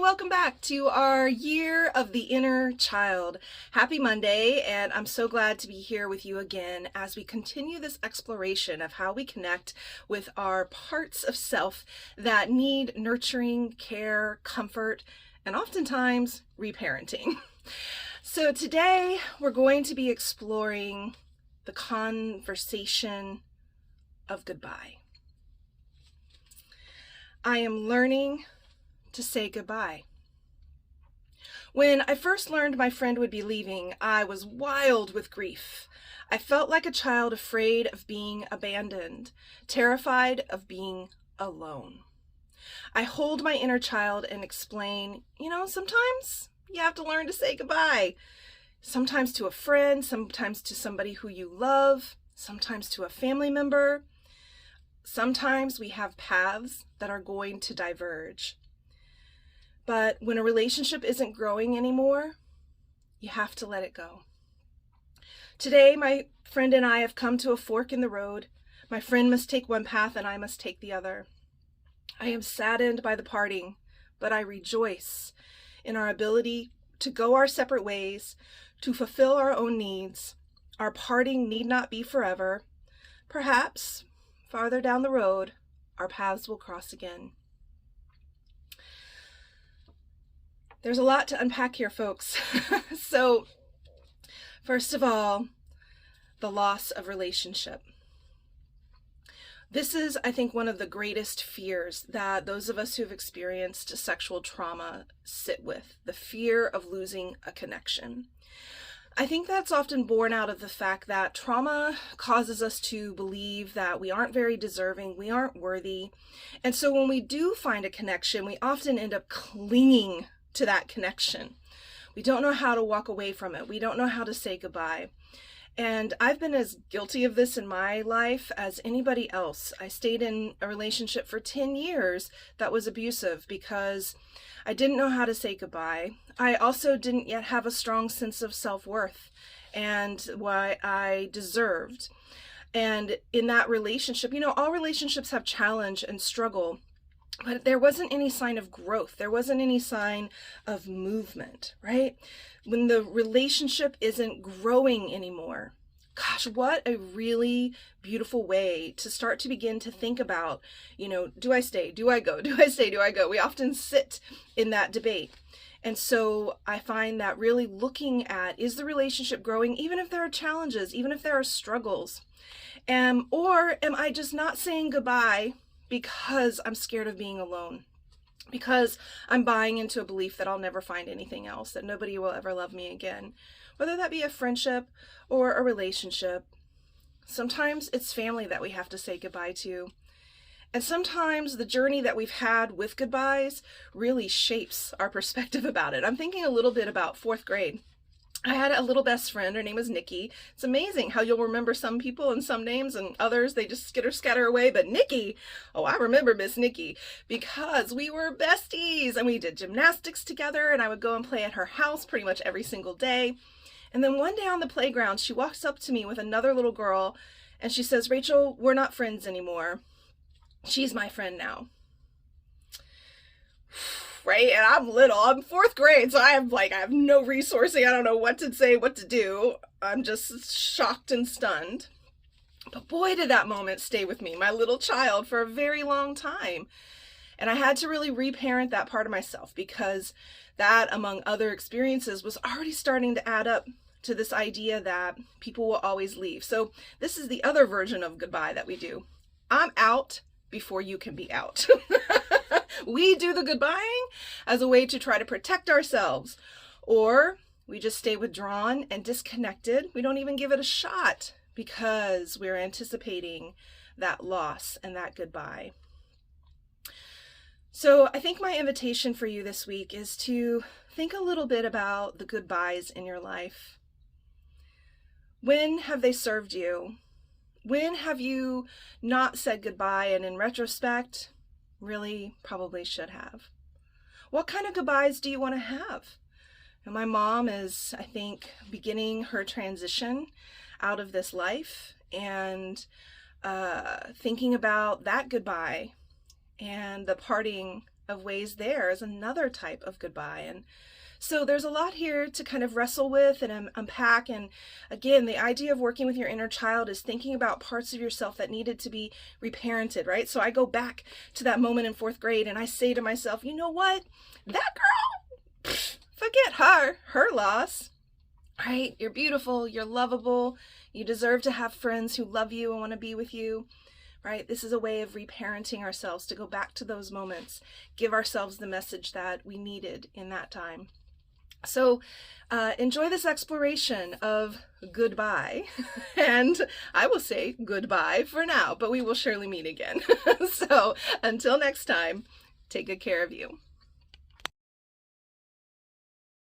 welcome back to our Year of the Inner Child. Happy Monday, and I'm so glad to be here with you again as we continue this exploration of how we connect with our parts of self that need nurturing, care, comfort, and oftentimes reparenting. So today we're going to be exploring the conversation of goodbye. I am learning to say goodbye. When I first learned my friend would be leaving, I was wild with grief. I felt like a child afraid of being abandoned, terrified of being alone. I hold my inner child and explain, sometimes you have to learn to say goodbye. Sometimes to a friend, sometimes to somebody who you love, sometimes to a family member. Sometimes we have paths that are going to diverge. But when a relationship isn't growing anymore, you have to let it go. Today, my friend and I have come to a fork in the road. My friend must take one path and I must take the other. I am saddened by the parting, but I rejoice in our ability to go our separate ways, to fulfill our own needs. Our parting need not be forever. Perhaps, farther down the road, our paths will cross again. There's a lot to unpack here, folks. So, first of all, the loss of relationship. This is, I think, one of the greatest fears that those of us who have experienced sexual trauma sit with, the fear of losing a connection. I think that's often born out of the fact that trauma causes us to believe that we aren't very deserving, we aren't worthy. And so when we do find a connection, we often end up clinging to that connection. We don't know how to walk away from it. We don't know how to say goodbye. And I've been as guilty of this in my life as anybody else. I stayed in a relationship for 10 years that was abusive because I didn't know how to say goodbye. I also didn't yet have a strong sense of self-worth and what I deserved. And in that relationship, all relationships have challenge and struggle. But there wasn't any sign of growth. There wasn't any sign of movement, right? When the relationship isn't growing anymore, gosh, what a really beautiful way to start to begin to think about, do I stay? Do I go? Do I stay? Do I go? We often sit in that debate. And so I find that really looking at, is the relationship growing, even if there are challenges, even if there are struggles? Or am I just not saying goodbye because I'm scared of being alone, because I'm buying into a belief that I'll never find anything else, that nobody will ever love me again, whether that be a friendship or a relationship. Sometimes it's family that we have to say goodbye to. And sometimes the journey that we've had with goodbyes really shapes our perspective about it. I'm thinking a little bit about fourth grade. I had a little best friend. Her name was Nikki. It's amazing how you'll remember some people and some names, and others, they just scatter away. But Nikki, I remember Miss Nikki because we were besties and we did gymnastics together, and I would go and play at her house pretty much every single day. And then one day on the playground, she walks up to me with another little girl and she says, "Rachel, we're not friends anymore. She's my friend now." Right? And I'm little, I'm fourth grade, so I have no resourcing. I don't know what to say, what to do. I'm just shocked and stunned. But boy, did that moment stay with me, my little child, for a very long time. And I had to really reparent that part of myself because that, among other experiences, was already starting to add up to this idea that people will always leave. So this is the other version of goodbye that we do. I'm out before you can be out. We do the goodbying as a way to try to protect ourselves, or we just stay withdrawn and disconnected. We don't even give it a shot because we're anticipating that loss and that goodbye. So I think my invitation for you this week is to think a little bit about the goodbyes in your life. When have they served you? When have you not said goodbye and in retrospect, really probably should have? What kind of goodbyes do you want to have? And my mom is, I think, beginning her transition out of this life and thinking about that goodbye and the parting of ways there is another type of goodbye. And so there's a lot here to kind of wrestle with and unpack. And again, the idea of working with your inner child is thinking about parts of yourself that needed to be reparented, right? So I go back to that moment in 4th grade and I say to myself, you know what? That girl, forget her loss, right? You're beautiful, you're lovable, you deserve to have friends who love you and want to be with you. Right? This is a way of reparenting ourselves, to go back to those moments, give ourselves the message that we needed in that time. So enjoy this exploration of goodbye. And I will say goodbye for now, but we will surely meet again. So until next time, take good care of you.